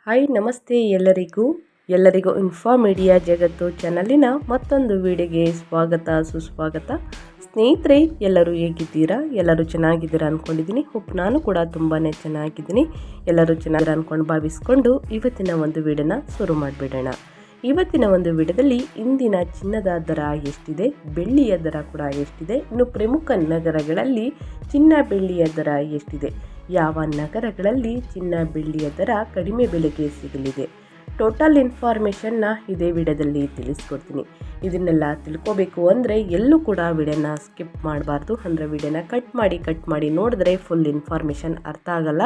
Hi ನಮಸ್ತೆ ಎಲ್ಲರಿಗೂ info media ಜಗತ್ತು ಚಾನಲಿನ ಮತ್ತೊಂದು ವಿಡಿಯೋಗೆ ಸ್ವಾಗತ ಸುಸ್ವಾಗತ. ಸ್ನೇಹಿತರೆ, ಎಲ್ಲರೂ ಹೇಗಿದ್ದೀರಾ? ಎಲ್ಲರೂ ಚೆನ್ನಾಗಿದ್ದೀರಾ ಅಂದ್ಕೊಂಡಿದ್ದೀನಿ. ನಾನು ಕೂಡ ತುಂಬಾ ಚೆನ್ನಾಗಿದ್ದೀನಿ. ಎಲ್ಲರೂ ಚೆನ್ನಾಗಿದ್ದೀರಾ ಅಂದ್ಕೊಂಡು ಭಾವಿಸ್ಕೊಂಡು ಇವತ್ತಿನ ಒಂದು ವಿಡಿಯೋನ ಶುರು ಮಾಡಿಬಿಡೋಣ. ಇವತ್ತಿನ ಒಂದು ವಿಡಿಯೋದಲ್ಲಿ ಇಂದಿನ ಚಿನ್ನದ ದರ ಎಷ್ಟಿದೆ, ಬೆಳ್ಳಿಯ ದರ ಕೂಡ ಎಷ್ಟಿದೆ, ಇನ್ನು ಪ್ರಮುಖ ನಗರಗಳಲ್ಲಿ ಚಿನ್ನ ಬೆಳ್ಳಿಯ ದರ ಎಷ್ಟಿದೆ, ಯಾವ ನಗರಗಳಲ್ಲಿ ಚಿನ್ನ ಬೆಳ್ಳಿಯ ದರ ಕಡಿಮೆ ಬೆಲೆಗೆ ಸಿಗಲಿದೆ, ಟೋಟಲ್ ಇನ್ಫಾರ್ಮೇಷನ್ನ ಇದೇ ವಿಡಿಯೋದಲ್ಲಿ ತಿಳಿಸ್ಕೊಡ್ತೀನಿ. ಇದನ್ನೆಲ್ಲ ತಿಳ್ಕೋಬೇಕು ಅಂದರೆ ಎಲ್ಲೂ ಕೂಡ ವಿಡಿಯೋನ ಸ್ಕಿಪ್ ಮಾಡಬಾರ್ದು. ಅಂದರೆ ವಿಡಿಯೋನ ಕಟ್ ಮಾಡಿ ನೋಡಿದ್ರೆ ಫುಲ್ ಇನ್ಫಾರ್ಮೇಷನ್ ಅರ್ಥ ಆಗಲ್ಲ.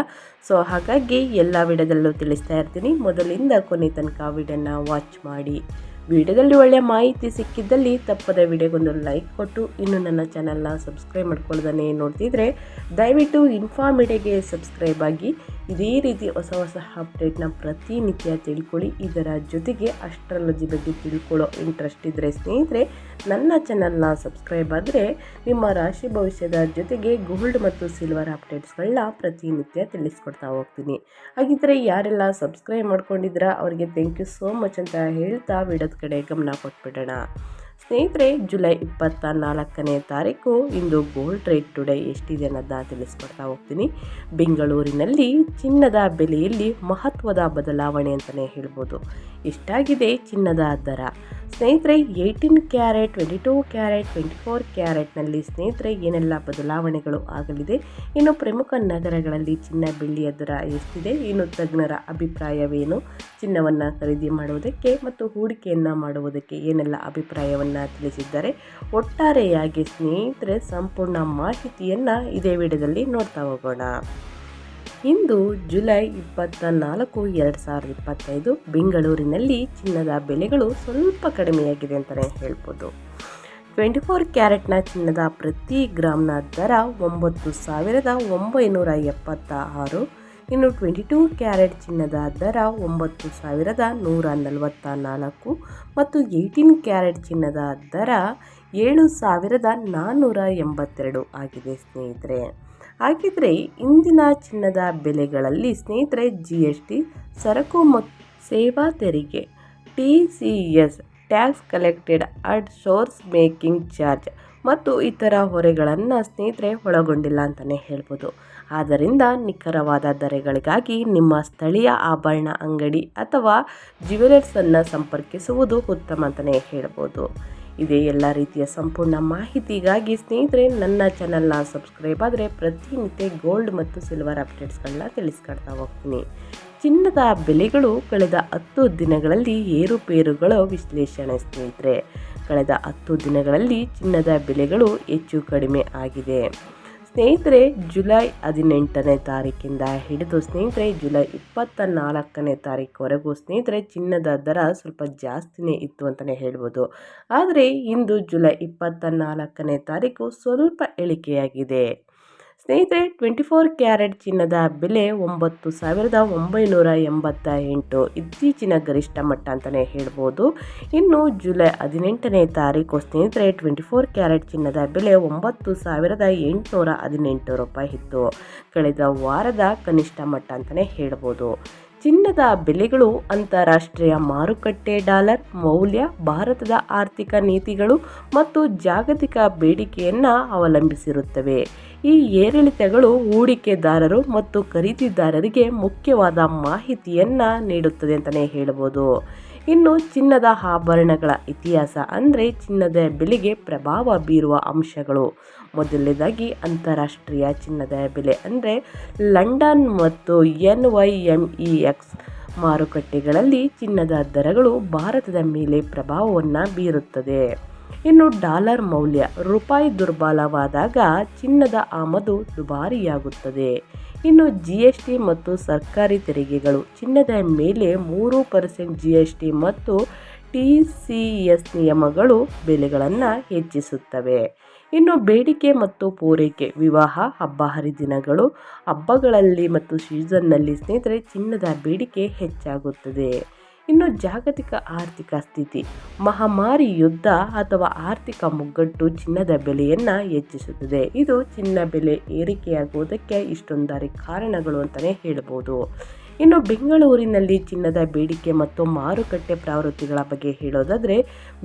ಸೊ ಹಾಗಾಗಿ ಎಲ್ಲ ವಿಡಿಯೋದಲ್ಲೂ ತಿಳಿಸ್ತಾ ಇರ್ತೀನಿ. ಮೊದಲಿಂದ ಕೊನೆ ತನಕ ವಿಡಿಯೋನ ವಾಚ್ ಮಾಡಿ. ವಿಡಿಯೋದಲ್ಲಿ ಒಳ್ಳೆಯ ಮಾಹಿತಿ ಸಿಕ್ಕಿದ್ದಲ್ಲಿ ತಪ್ಪದ ವಿಡಿಯೋಗೊಂದು ಲೈಕ್ ಕೊಟ್ಟು ಇನ್ನು ನನ್ನ ಚಾನಲ್ನ ಸಬ್ಸ್ಕ್ರೈಬ್ ಮಾಡ್ಕೊಳ್ಳೋದನ್ನೇ ನೋಡ್ತಿದ್ರೆ ದಯವಿಟ್ಟು ಇನ್ಫಾ ಮೀಡಿಯಾಗೆ ಸಬ್ಸ್ಕ್ರೈಬ್ ಆಗಿ ಇದೇ ರೀತಿ ಹೊಸ ಅಪ್ಡೇಟ್ನ ಪ್ರತಿನಿತ್ಯ ತಿಳ್ಕೊಳ್ಳಿ. ಇದರ ಜೊತೆಗೆ ಅಸ್ಟ್ರಾಲಜಿ ಬಗ್ಗೆ ತಿಳ್ಕೊಳ್ಳೋ ಇಂಟ್ರೆಸ್ಟ್ ಇದ್ದರೆ ಸ್ನೇಹಿತರೆ ನನ್ನ ಚಾನಲ್ನ ಸಬ್ಸ್ಕ್ರೈಬ್ ಆದರೆ ನಿಮ್ಮ ರಾಶಿ ಭವಿಷ್ಯದ ಜೊತೆಗೆ ಗೋಲ್ಡ್ ಮತ್ತು ಸಿಲ್ವರ್ ಅಪ್ಡೇಟ್ಸ್ಗಳನ್ನ ಪ್ರತಿನಿತ್ಯ ತಿಳಿಸ್ಕೊಡ್ತಾ ಹೋಗ್ತೀನಿ. ಹಾಗಿದ್ದರೆ ಯಾರೆಲ್ಲ ಸಬ್ಸ್ಕ್ರೈಬ್ ಮಾಡ್ಕೊಂಡಿದ್ದೀರಾ ಅವರಿಗೆ ಥ್ಯಾಂಕ್ ಯು ಸೋ ಮಚ್ ಅಂತ ಹೇಳ್ತಾ ವಿಡಿಯೋದ ಕಡೆ ಗಮನ ಕೊಟ್ಬಿಡೋಣ. ಸ್ನೇಹಿತರೆ, ಜುಲೈ 24ನೇ ತಾರೀಕು ಇಂದು ಗೋಲ್ಡ್ ರೇಟ್ ಟುಡೇ ಎಷ್ಟಿದೆ ಅನ್ನೋದನ್ನ ತಿಳಿಸ್ಕೊಡ್ತಾ ಹೋಗ್ತೀನಿ. ಬೆಂಗಳೂರಿನಲ್ಲಿ ಚಿನ್ನದ ಬೆಲೆಯಲ್ಲಿ ಮಹತ್ವದ ಬದಲಾವಣೆ ಅಂತಲೇ ಹೇಳ್ಬೋದು. ಎಷ್ಟಾಗಿದೆ ಚಿನ್ನದ ದರ? ಸ್ನೇಹಿತರೆ, 18 ಕ್ಯಾರೆಟ್, 22 ಕ್ಯಾರೆಟ್, 24 ಕ್ಯಾರೆಟ್ನಲ್ಲಿ ಸ್ನೇಹಿತರೆ ಏನೆಲ್ಲ ಬದಲಾವಣೆಗಳು ಆಗಲಿದೆ, ಇನ್ನು ಪ್ರಮುಖ ನಗರಗಳಲ್ಲಿ ಚಿನ್ನ ಬೆಳ್ಳಿಯ ದರ ಎಷ್ಟಿದೆ, ಇನ್ನು ತಜ್ಞರ ಅಭಿಪ್ರಾಯವೇನು, ಚಿನ್ನವನ್ನು ಖರೀದಿ ಮಾಡುವುದಕ್ಕೆ ಮತ್ತು ಹೂಡಿಕೆಯನ್ನು ಮಾಡುವುದಕ್ಕೆ ಏನೆಲ್ಲ ಅಭಿಪ್ರಾಯವನ್ನು ತಿಳಿಸಿದ್ದಾರೆ, ಒಟ್ಟಾರೆಯಾಗಿ ಸ್ನೇಹಿತರೆ ಸಂಪೂರ್ಣ ಮಾಹಿತಿಯನ್ನು ಇದೇ ವಿಡಿಯೋದಲ್ಲಿ ನೋಡ್ತಾ ಹೋಗೋಣ. ಇಂದು ಜುಲೈ 24, 2025 ಬೆಂಗಳೂರಿನಲ್ಲಿ ಚಿನ್ನದ ಬೆಲೆಗಳು ಸ್ವಲ್ಪ ಕಡಿಮೆಯಾಗಿದೆ ಅಂತಲೇ ಹೇಳ್ಬೋದು. 24 ಕ್ಯಾರೆಟ್ನ ಚಿನ್ನದ ಪ್ರತಿ ಗ್ರಾಮ್ನ ದರ 9,976. ಇನ್ನು 22 ಕ್ಯಾರೆಟ್ ಚಿನ್ನದ ದರ 9,144 ಮತ್ತು 18 ಕ್ಯಾರೆಟ್ ಚಿನ್ನದ ದರ 7,482 ಆಗಿದೆ ಸ್ನೇಹಿತರೆ. ಹಾಗಿದ್ರೆ ಇಂದಿನ ಚಿನ್ನದ ಬೆಲೆಗಳಲ್ಲಿ ಸ್ನೇಹಿತರೆ GST, ಸರಕು ಮತ್ತು ಸೇವಾ ತೆರಿಗೆ, TCS, tax collected at source making charge ಮತ್ತು ಇತರ ಹೊರೆಗಳನ್ನು ಸ್ನೇಹಿತರೆ ಒಳಗೊಂಡಿಲ್ಲ ಅಂತಲೇ ಹೇಳ್ಬೋದು. ಆದ್ದರಿಂದ ನಿಖರವಾದ ದರಗಳಿಗಾಗಿ ನಿಮ್ಮ ಸ್ಥಳೀಯ ಆಭರಣ ಅಂಗಡಿ ಅಥವಾ ಜ್ಯುವೆಲರ್ಸನ್ನು ಸಂಪರ್ಕಿಸುವುದು ಉತ್ತಮ ಅಂತಲೇ ಹೇಳ್ಬೋದು. ಇದೇ ಎಲ್ಲ ರೀತಿಯ ಸಂಪೂರ್ಣ ಮಾಹಿತಿಗಾಗಿ ಸ್ನೇಹಿತರೆ ನನ್ನ ಚಾನಲ್ನ ಸಬ್ಸ್ಕ್ರೈಬ್ ಆದರೆ ಪ್ರತಿನಿತ್ಯ ಗೋಲ್ಡ್ ಮತ್ತು ಸಿಲ್ವರ್ ಅಪ್ಡೇಟ್ಸ್ಗಳನ್ನ ತಿಳಿಸ್ಕೊಡ್ತಾ ಹೋಗ್ತೀನಿ. ಚಿನ್ನದ ಬೆಲೆಗಳು ಕಳೆದ 10 ದಿನಗಳಲ್ಲಿ ಏರುಪೇರುಗಳ ವಿಶ್ಲೇಷಣೆ. ಸ್ನೇಹಿತರೆ, ಕಳೆದ 10 ದಿನಗಳಲ್ಲಿ ಚಿನ್ನದ ಬೆಲೆಗಳು ಹೆಚ್ಚು ಕಡಿಮೆ ಆಗಿದೆ. ಸ್ನೇಹಿತರೆ, ಜುಲೈ 18ನೇ ತಾರೀಕಿಂದ ಹಿಡಿದು ಸ್ನೇಹಿತರೆ ಜುಲೈ 24ನೇ ತಾರೀಕುವರೆಗೂ ಸ್ನೇಹಿತರೆ ಚಿನ್ನದ ದರ ಸ್ವಲ್ಪ ಜಾಸ್ತಿನೇ ಇತ್ತು ಅಂತಲೇ ಹೇಳ್ಬೋದು. ಆದರೆ ಇಂದು ಜುಲೈ 24ನೇ ತಾರೀಕು ಸ್ವಲ್ಪ ಇಳಿಕೆಯಾಗಿದೆ. ಸ್ನೇಹಿತರೆ, 24 ಕ್ಯಾರೆಟ್ ಚಿನ್ನದ ಬೆಲೆ 9,988 ಇತ್ತೀಚಿನ ಗರಿಷ್ಠ ಮಟ್ಟ ಅಂತಲೇ ಹೇಳ್ಬೋದು. ಇನ್ನು ಜುಲೈ 18ನೇ ತಾರೀಕು ಸ್ನೇಹಿತರೆ 24 ಕ್ಯಾರೆಟ್ ಚಿನ್ನದ ಬೆಲೆ 9,818 ರೂಪಾಯಿ ಇತ್ತು. ಕಳೆದ ವಾರದ ಕನಿಷ್ಠ ಮಟ್ಟ ಅಂತಲೇ ಹೇಳ್ಬೋದು. ಚಿನ್ನದ ಬೆಲೆಗಳು ಅಂತಾರಾಷ್ಟ್ರೀಯ ಮಾರುಕಟ್ಟೆ, ಡಾಲರ್ ಮೌಲ್ಯ, ಭಾರತದ ಆರ್ಥಿಕ ನೀತಿಗಳು ಮತ್ತು ಜಾಗತಿಕ ಬೇಡಿಕೆಯನ್ನು ಅವಲಂಬಿಸಿರುತ್ತವೆ. ಈ ಏರಿಳಿತಗಳು ಹೂಡಿಕೆದಾರರು ಮತ್ತು ಖರೀದಿದಾರರಿಗೆ ಮುಖ್ಯವಾದ ಮಾಹಿತಿಯನ್ನು ನೀಡುತ್ತದೆ ಅಂತಲೇ ಹೇಳ್ಬೋದು. ಇನ್ನು ಚಿನ್ನದ ಆಭರಣಗಳ ಇತಿಹಾಸ ಅಂದರೆ ಚಿನ್ನದ ಬೆಲೆಗೆ ಪ್ರಭಾವ ಬೀರುವ ಅಂಶಗಳು. ಮೊದಲನೇದಾಗಿ ಅಂತಾರಾಷ್ಟ್ರೀಯ ಚಿನ್ನದ ಬೆಲೆ ಅಂದರೆ ಲಂಡನ್ ಮತ್ತು NYMEX ಮಾರುಕಟ್ಟೆಗಳಲ್ಲಿ ಚಿನ್ನದ ದರಗಳು ಭಾರತದ ಮೇಲೆ ಪ್ರಭಾವವನ್ನು ಬೀರುತ್ತದೆ. ಇನ್ನು ಡಾಲರ್ ಮೌಲ್ಯ, ರೂಪಾಯಿ ದುರ್ಬಲವಾದಾಗ ಚಿನ್ನದ ಆಮದು ದುಬಾರಿಯಾಗುತ್ತದೆ. ಇನ್ನು GST ಮತ್ತು ಸರ್ಕಾರಿ ತೆರಿಗೆಗಳು, ಚಿನ್ನದ ಮೇಲೆ 3% GST ಮತ್ತು TCS ನಿಯಮಗಳು ಬೆಲೆಗಳನ್ನು ಹೆಚ್ಚಿಸುತ್ತವೆ. ಇನ್ನು ಬೇಡಿಕೆ ಮತ್ತು ಪೂರೈಕೆ, ವಿವಾಹ, ಹಬ್ಬ ಹರಿದಿನಗಳು, ಹಬ್ಬಗಳಲ್ಲಿ ಮತ್ತು ಸೀಸನ್ನಲ್ಲಿ ಸ್ನೇಹಿತರೆ ಚಿನ್ನದ ಬೇಡಿಕೆ ಹೆಚ್ಚಾಗುತ್ತದೆ. ಇನ್ನು ಜಾಗತಿಕ ಆರ್ಥಿಕ ಸ್ಥಿತಿ, ಮಹಾಮಾರಿ, ಯುದ್ಧ ಅಥವಾ ಆರ್ಥಿಕ ಮುಗ್ಗಟ್ಟು ಚಿನ್ನದ ಬೆಲೆಯನ್ನು ಹೆಚ್ಚಿಸುತ್ತದೆ. ಇದು ಚಿನ್ನ ಬೆಲೆ ಏರಿಕೆಯಾಗುವುದಕ್ಕೆ ಇಷ್ಟೊಂದಾರಿ ಕಾರಣಗಳು ಅಂತಲೇ ಹೇಳ್ಬೋದು. ಇನ್ನು ಬೆಂಗಳೂರಿನಲ್ಲಿ ಚಿನ್ನದ ಬೇಡಿಕೆ ಮತ್ತು ಮಾರುಕಟ್ಟೆ ಪ್ರವೃತ್ತಿಗಳ ಬಗ್ಗೆ ಹೇಳೋದಾದರೆ,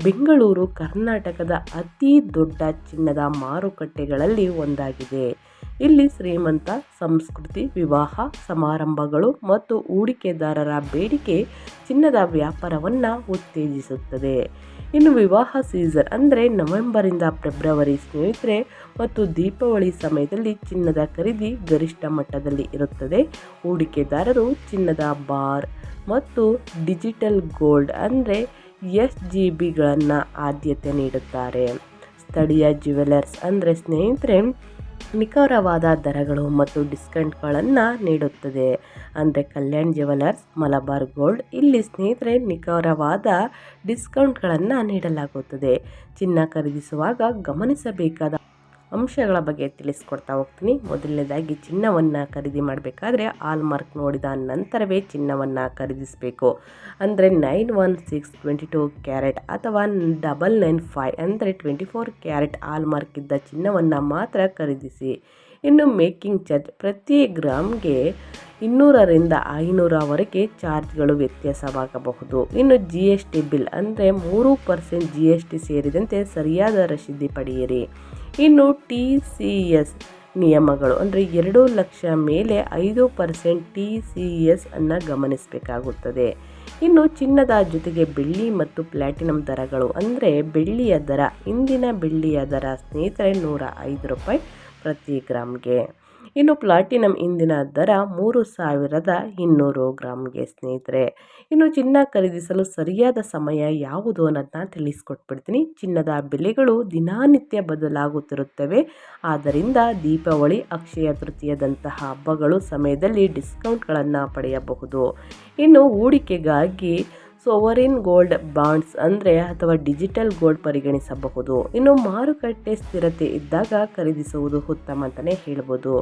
ಬೆಂಗಳೂರು ಕರ್ನಾಟಕದ ಅತಿ ದೊಡ್ಡ ಚಿನ್ನದ ಮಾರುಕಟ್ಟೆಗಳಲ್ಲಿ ಒಂದಾಗಿದೆ. ಇಲ್ಲಿ ಶ್ರೀಮಂತ ಸಂಸ್ಕೃತಿ, ವಿವಾಹ ಸಮಾರಂಭಗಳು ಮತ್ತು ಹೂಡಿಕೆದಾರರ ಬೇಡಿಕೆ ಚಿನ್ನದ ವ್ಯಾಪಾರವನ್ನು ಉತ್ತೇಜಿಸುತ್ತದೆ. ಇನ್ನು ವಿವಾಹ ಸೀಸನ್ ಅಂದರೆ ನವೆಂಬರಿಂದ ಫೆಬ್ರವರಿ ಸ್ನೇಹಿತರೆ ಮತ್ತು ದೀಪಾವಳಿ ಸಮಯದಲ್ಲಿ ಚಿನ್ನದ ಖರೀದಿ ಗರಿಷ್ಠ ಮಟ್ಟದಲ್ಲಿ ಇರುತ್ತದೆ. ಹೂಡಿಕೆದಾರರು ಚಿನ್ನದ ಬಾರ್ ಮತ್ತು ಡಿಜಿಟಲ್ ಗೋಲ್ಡ್ ಅಂದರೆ SGBಗಳನ್ನು ಆದ್ಯತೆ ನೀಡುತ್ತಾರೆ. ಸ್ಥಳೀಯ ಜ್ಯುವೆಲರ್ಸ್ ಅಂದರೆ ಸ್ನೇಹಿತರೆ ನಿಖರವಾದ ದರಗಳು ಮತ್ತು ಡಿಸ್ಕೌಂಟ್ಗಳನ್ನು ನೀಡುತ್ತದೆ. ಅಂದರೆ ಕಲ್ಯಾಣ್ ಜ್ಯುವೆಲರ್ಸ್, ಮಲಬಾರ್ ಗೋಲ್ಡ್, ಇಲ್ಲಿ ಸ್ನೇಹಿತರೆ ನಿಖರವಾದ ಡಿಸ್ಕೌಂಟ್ಗಳನ್ನು ನೀಡಲಾಗುತ್ತದೆ. ಚಿನ್ನ ಖರೀದಿಸುವಾಗ ಗಮನಿಸಬೇಕಾದ ಅಂಶಗಳ ಬಗ್ಗೆ ತಿಳಿಸ್ಕೊಡ್ತಾ ಹೋಗ್ತೀನಿ. ಮೊದಲನೇದಾಗಿ ಚಿನ್ನವನ್ನು ಖರೀದಿ ಮಾಡಬೇಕಾದ್ರೆ ಹಾಲ್ಮಾರ್ಕ್ ನೋಡಿದ ನಂತರವೇ ಚಿನ್ನವನ್ನು ಖರೀದಿಸಬೇಕು. ಅಂದರೆ 916 22 ಕ್ಯಾರೆಟ್ ಅಥವಾ 995 ಅಂದರೆ 24 ಕ್ಯಾರೆಟ್ ಹಾಲ್ಮಾರ್ಕ್ ಇದ್ದ ಚಿನ್ನವನ್ನು ಮಾತ್ರ ಖರೀದಿಸಿ. ಇನ್ನು ಮೇಕಿಂಗ್ ಚಾರ್ಜ್ ಪ್ರತಿ ಗ್ರಾಮ್ಗೆ 200ರಿಂದ 500ವರೆಗೆ ಚಾರ್ಜ್ಗಳು ವ್ಯತ್ಯಾಸವಾಗಬಹುದು. ಇನ್ನು GST ಬಿಲ್ ಅಂದರೆ 3% GST ಸೇರಿದಂತೆ ಸರಿಯಾದ ರಸೀದಿ ಪಡೆಯಿರಿ. ಇನ್ನು TCS ನಿಯಮಗಳು ಅಂದರೆ 2 ಲಕ್ಷ ಮೇಲೆ 5% TCS ಅನ್ನು ಗಮನಿಸಬೇಕಾಗುತ್ತದೆ. ಇನ್ನು ಚಿನ್ನದ ಜೊತೆಗೆ ಬೆಳ್ಳಿ ಮತ್ತು ಪ್ಲಾಟಿನಂ ದರಗಳು ಅಂದರೆ ಬೆಳ್ಳಿಯ ದರ, ಇಂದಿನ ಬೆಳ್ಳಿಯ ದರ ಸ್ನೇಹಿತರೆ $105 ಪ್ರತಿ ಗ್ರಾಮ್ಗೆ. ಇನ್ನು ಪ್ಲಾಟಿನಂ ಇಂದಿನ ದರ 3200 ಗ್ರಾಮ್ಗೆ ಸ್ನೇಹಿತರೆ. ಇನ್ನು ಚಿನ್ನ ಖರೀದಿಸಲು ಸರಿಯಾದ ಸಮಯ ಯಾವುದು ಅನ್ನೋದನ್ನ ತಿಳಿಸ್ಕೊಟ್ಬಿಡ್ತೀನಿ. ಚಿನ್ನದ ಬೆಲೆಗಳು ದಿನನಿತ್ಯ ಬದಲಾಗುತ್ತಿರುತ್ತವೆ. ಆದ್ದರಿಂದ ದೀಪಾವಳಿ, ಅಕ್ಷಯ ತೃತೀಯದಂತಹ ಹಬ್ಬಗಳು ಸಮಯದಲ್ಲಿ ಡಿಸ್ಕೌಂಟ್ಗಳನ್ನು ಪಡೆಯಬಹುದು. ಇನ್ನು ಹೂಡಿಕೆಗಾಗಿ ಸೋವರಿನ್ ಗೋಲ್ಡ್ ಬಾಂಡ್ಸ್ ಅಂದರೆ ಅಥವಾ ಡಿಜಿಟಲ್ ಗೋಲ್ಡ್ ಪರಿಗಣಿಸಬಹುದು. ಇನ್ನು ಮಾರುಕಟ್ಟೆ ಸ್ಥಿರತೆ ಇದ್ದಾಗ ಖರೀದಿಸುವುದು ಉತ್ತಮ ಅಂತಲೇ ಹೇಳ್ಬೋದು.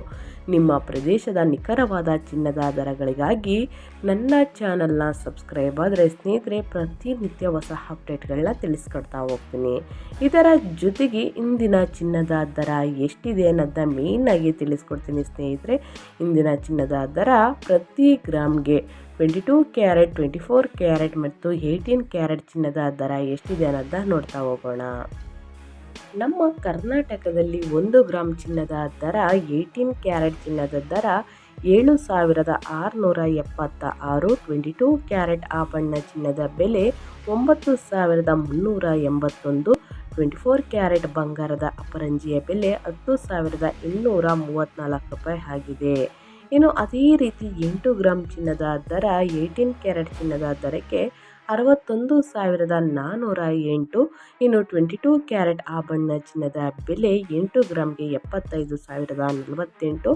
ನಿಮ್ಮ ಪ್ರದೇಶದ ನಿಖರವಾದ ಚಿನ್ನದ ದರಗಳಿಗಾಗಿ ನನ್ನ ಚಾನಲ್ನ ಸಬ್ಸ್ಕ್ರೈಬ್ ಆದರೆ ಸ್ನೇಹಿತರೆ ಪ್ರತಿನಿತ್ಯ ಹೊಸ ಅಪ್ಡೇಟ್ಗಳನ್ನ ತಿಳಿಸ್ಕೊಡ್ತಾ ಹೋಗ್ತೀನಿ. ಇದರ ಜೊತೆಗೆ ಇಂದಿನ ಚಿನ್ನದ ದರ ಎಷ್ಟಿದೆ ಅನ್ನೋದನ್ನ ಮೇಯ್ನಾಗಿ ತಿಳಿಸ್ಕೊಡ್ತೀನಿ ಸ್ನೇಹಿತರೆ. ಇಂದಿನ ಚಿನ್ನದ ದರ ಪ್ರತಿ ಗ್ರಾಮ್ಗೆ 22 ಕ್ಯಾರೆಟ್, 24 ಕ್ಯಾರೆಟ್ ಮತ್ತು 18 ಕ್ಯಾರೆಟ್ ಚಿನ್ನದ ದರ ಎಷ್ಟಿದೆ ಅನ್ನೋದನ್ನ ನೋಡ್ತಾ ಹೋಗೋಣ. ನಮ್ಮ ಕರ್ನಾಟಕದಲ್ಲಿ 1 ಗ್ರಾಮ್ ಚಿನ್ನದ ದರ 18 ಕ್ಯಾರೆಟ್ ಚಿನ್ನದ ದರ 7676. 22 ಕ್ಯಾರೆಟ್ ಆಭರಣ ಚಿನ್ನದ ಬೆಲೆ 9381. 24 ಕ್ಯಾರೆಟ್ ಬಂಗಾರದ ಅಪರಂಜಿಯ ಬೆಲೆ 10,834 ಆಗಿದೆ. ಇನ್ನು ಅದೇ ರೀತಿ 8 ಗ್ರಾಮ್ ಚಿನ್ನದ ದರ 18 ಕ್ಯಾರೆಟ್ ಚಿನ್ನದ ದರಕ್ಕೆ 61,408. ಇನ್ನು 22 ಕ್ಯಾರೆಟ್ ಆಭರಣ ಚಿನ್ನದ ಬೆಲೆ 8 ಗ್ರಾಮ್ಗೆ 75,048.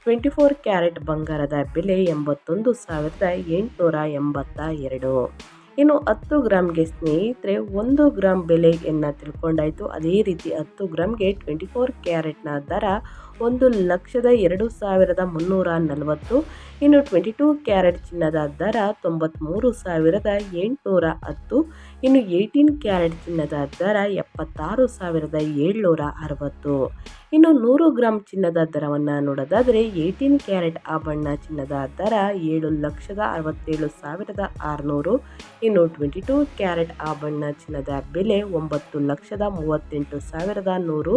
24 ಕ್ಯಾರೆಟ್ ಬಂಗಾರದ ಬೆಲೆ 81,882. ಇನ್ನು 10 ಗ್ರಾಮ್ಗೆ ಸ್ನೇಹಿತರೆ 1 ಗ್ರಾಮ್ ಬೆಲೆಯನ್ನು ತಿಳ್ಕೊಂಡಾಯಿತು. ಅದೇ ರೀತಿ 10 ಗ್ರಾಮ್ಗೆ 24 ಕ್ಯಾರೆಟ್ನ ದರ 1,02,340. ಇನ್ನು 22 ಕ್ಯಾರೆಟ್ ಚಿನ್ನದ ದರ 93,810. ಇನ್ನು 18 ಕ್ಯಾರೆಟ್ ಚಿನ್ನದ ದರ 76,760. ಇನ್ನು 100 ಗ್ರಾಮ್ ಚಿನ್ನದ ದರವನ್ನು ನೋಡೋದಾದರೆ 18 ಕ್ಯಾರೆಟ್ ಆಭರಣ ಚಿನ್ನದ ದರ 7,67,600. ಇನ್ನು 22 ಕ್ಯಾರೆಟ್ ಆಭರಣ ಚಿನ್ನದ ಬೆಲೆ 9,38,100.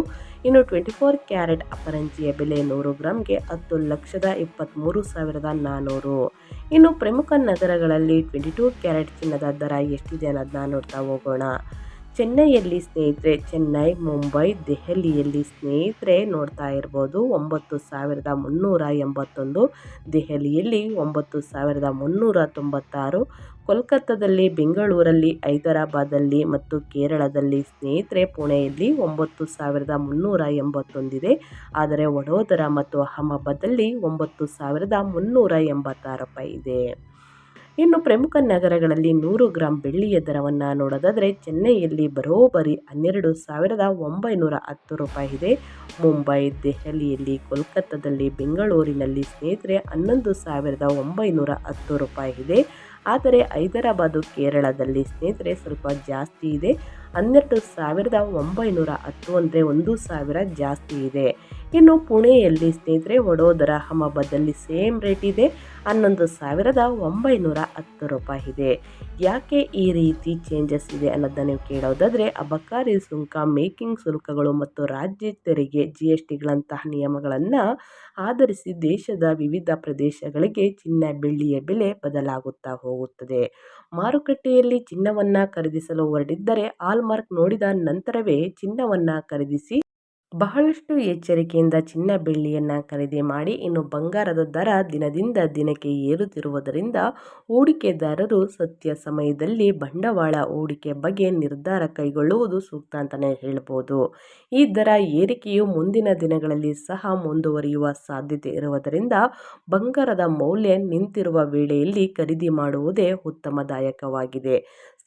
ಇನ್ನು 24 ಕ್ಯಾರೆಟ್ ಅಪರಂಜಿಯ ಬೆಲೆ 100 ಗ್ರಾಮ್ಗೆ 10,23,400. ಇನ್ನು ಪ್ರಮುಖ ನಗರಗಳಲ್ಲಿ 22 ಕ್ಯಾರೆಟ್ ಚಿನ್ನದ ದರ ಎಷ್ಟಿದೆ ಅನ್ನೋದನ್ನ ನೋಡ್ತಾ ಹೋಗೋಣ. ಚೆನ್ನೈಯಲ್ಲಿ ಸ್ನೇಹಿತರೆ, ಚೆನ್ನೈ, ಮುಂಬೈ, ದೆಹಲಿಯಲ್ಲಿ ಸ್ನೇಹಿತರೆ ನೋಡ್ತಾ ಇರ್ಬೋದು 9,381. ದೆಹಲಿಯಲ್ಲಿ 9,396. ಕೋಲ್ಕತ್ತಾದಲ್ಲಿ, ಬೆಂಗಳೂರಲ್ಲಿ, ಹೈದರಾಬಾದಲ್ಲಿ ಮತ್ತು ಕೇರಳದಲ್ಲಿ ಸ್ನೇಹಿತರೆ ಪುಣೆಯಲ್ಲಿ 9,381 ಇದೆ. ಆದರೆ ವಡೋದರ ಮತ್ತು ಅಹಮದಾಬಾದಲ್ಲಿ 9,386 ಇದೆ. ಇನ್ನು ಪ್ರಮುಖ ನಗರಗಳಲ್ಲಿ 100 ಗ್ರಾಮ್ ಬೆಳ್ಳಿಯ ದರವನ್ನು ನೋಡೋದಾದರೆ ಚೆನ್ನೈಯಲ್ಲಿ ಬರೋಬ್ಬರಿ 12,910 ಇದೆ. ಮುಂಬೈ, ದೆಹಲಿಯಲ್ಲಿ, ಕೋಲ್ಕತ್ತಾದಲ್ಲಿ, ಬೆಂಗಳೂರಿನಲ್ಲಿ ಸ್ನೇಹಿತರೆ 11,910 ಇದೆ. ಆದರೆ ಹೈದರಾಬಾದು, ಕೇರಳದಲ್ಲಿ ಸ್ನೇಹಿತರೆ ಸ್ವಲ್ಪ ಜಾಸ್ತಿ ಇದೆ, 12,910 ಅಂದರೆ 1,000 ಜಾಸ್ತಿ ಇದೆ. ಇನ್ನು ಪುಣೆಯಲ್ಲಿ ಸ್ನೇಹಿತರೆ ವಡೋದರ ಅಹಮದಾಬಾದಲ್ಲಿ ಸೇಮ್ ರೇಟ್ ಇದೆ, 11,910 ರೂಪಾಯಿ ಇದೆ. ಯಾಕೆ ಈ ರೀತಿ ಚೇಂಜಸ್ ಇದೆ ಅನ್ನೋದನ್ನ ನೀವು ಕೇಳೋದಾದರೆ, ಅಬಕಾರಿ ಸುಂಕ, ಮೇಕಿಂಗ್ ಶುಲ್ಕಗಳು ಮತ್ತು ರಾಜ್ಯ ತೆರಿಗೆ GSTಗಳಂತಹ ನಿಯಮಗಳನ್ನು ಆಧರಿಸಿ ದೇಶದ ವಿವಿಧ ಪ್ರದೇಶಗಳಿಗೆ ಚಿನ್ನ ಬೆಳ್ಳಿಯ ಬೆಲೆ ಬದಲಾಗುತ್ತಾ ಹೋಗುತ್ತದೆ. ಮಾರುಕಟ್ಟೆಯಲ್ಲಿ ಚಿನ್ನವನ್ನು ಖರೀದಿಸಲು ಹೊರಟಿದ್ದರೆ ಹಾಲ್ಮಾರ್ಕ್ ನೋಡಿದ ನಂತರವೇ ಚಿನ್ನವನ್ನು ಖರೀದಿಸಿ. ಬಹಳಷ್ಟು ಎಚ್ಚರಿಕೆಯಿಂದ ಚಿನ್ನ ಬೆಳ್ಳಿಯನ್ನು ಖರೀದಿ ಮಾಡಿ. ಇನ್ನು ಬಂಗಾರದ ದರ ದಿನದಿಂದ ದಿನಕ್ಕೆ ಏರುತ್ತಿರುವುದರಿಂದ ಹೂಡಿಕೆದಾರರು ಸತ್ಯ ಸಮಯದಲ್ಲಿ ಬಂಡವಾಳ ಹೂಡಿಕೆ ಬಗ್ಗೆ ನಿರ್ಧಾರ ಕೈಗೊಳ್ಳುವುದು ಸೂಕ್ತ ಅಂತಲೇ ಹೇಳ್ಬೋದು. ಈ ದರ ಏರಿಕೆಯು ಮುಂದಿನ ದಿನಗಳಲ್ಲಿ ಸಹ ಮುಂದುವರಿಯುವ ಸಾಧ್ಯತೆ ಇರುವುದರಿಂದ ಬಂಗಾರದ ಮೌಲ್ಯ ನಿಂತಿರುವ ವೇಳೆಯಲ್ಲಿ ಖರೀದಿ ಮಾಡುವುದೇ ಉತ್ತಮದಾಯಕವಾಗಿದೆ.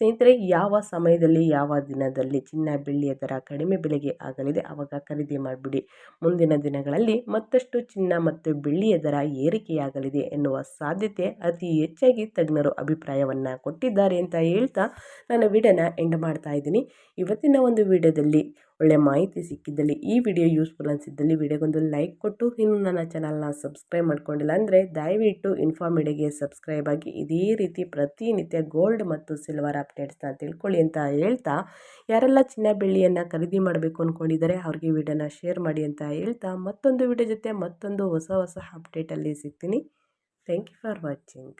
ಸ್ನೇಹಿತರೆ, ಯಾವ ಸಮಯದಲ್ಲಿ ಯಾವ ದಿನದಲ್ಲಿ ಚಿನ್ನ ಬೆಳ್ಳಿಯ ದರ ಕಡಿಮೆ ಬೆಲೆಗೆ ಆಗಲಿದೆ ಆವಾಗ ಖರೀದಿ ಮಾಡಿಬಿಡಿ. ಮುಂದಿನ ದಿನಗಳಲ್ಲಿ ಮತ್ತಷ್ಟು ಚಿನ್ನ ಮತ್ತು ಬೆಳ್ಳಿಯ ದರ ಏರಿಕೆಯಾಗಲಿದೆ ಎನ್ನುವ ಸಾಧ್ಯತೆ ಅತಿ ಹೆಚ್ಚಾಗಿ ತಜ್ಞರು ಅಭಿಪ್ರಾಯವನ್ನು ಕೊಟ್ಟಿದ್ದಾರೆ ಅಂತ ಹೇಳ್ತಾ ನನ್ನ ವಿಡಿಯೋನ ಎಂಡ್ ಮಾಡ್ತಾ ಇದ್ದೀನಿ. ಇವತ್ತಿನ ಒಂದು ವಿಡಿಯೋದಲ್ಲಿ ಒಳ್ಳೆ ಮಾಹಿತಿ ಸಿಕ್ಕಿದ್ದಲ್ಲಿ, ಈ ವಿಡಿಯೋ ಯೂಸ್ಫುಲ್ ಅನಿಸಿದ್ದಲ್ಲಿ ವಿಡಿಯೋಗೊಂದು ಲೈಕ್ ಕೊಟ್ಟು, ಇನ್ನು ನನ್ನ ಚಾನಲ್ನ ಸಬ್ಸ್ಕ್ರೈಬ್ ಮಾಡ್ಕೊಂಡಿಲ್ಲ ಅಂದರೆ ದಯವಿಟ್ಟು ಇನ್ಫಾರ್ಮಿಡಿಯಾಗೆ ಸಬ್ಸ್ಕ್ರೈಬ್ ಆಗಿ ಇದೇ ರೀತಿ ಪ್ರತಿನಿತ್ಯ ಗೋಲ್ಡ್ ಮತ್ತು ಸಿಲ್ವರ್ ಅಪ್ಡೇಟ್ಸ್ನ ತಿಳ್ಕೊಳ್ಳಿ ಅಂತ ಹೇಳ್ತಾ, ಯಾರೆಲ್ಲ ಚಿನ್ನ ಬೆಳ್ಳಿಯನ್ನು ಖರೀದಿ ಮಾಡಬೇಕು ಅಂದ್ಕೊಂಡಿದ್ದಾರೆ ಅವ್ರಿಗೆ ವಿಡಿಯೋನ ಶೇರ್ ಮಾಡಿ ಅಂತ ಹೇಳ್ತಾ, ಮತ್ತೊಂದು ವಿಡಿಯೋ ಜೊತೆ ಮತ್ತೊಂದು ಹೊಸ ಅಪ್ಡೇಟಲ್ಲಿ ಸಿಗ್ತೀನಿ. Thank you for watching.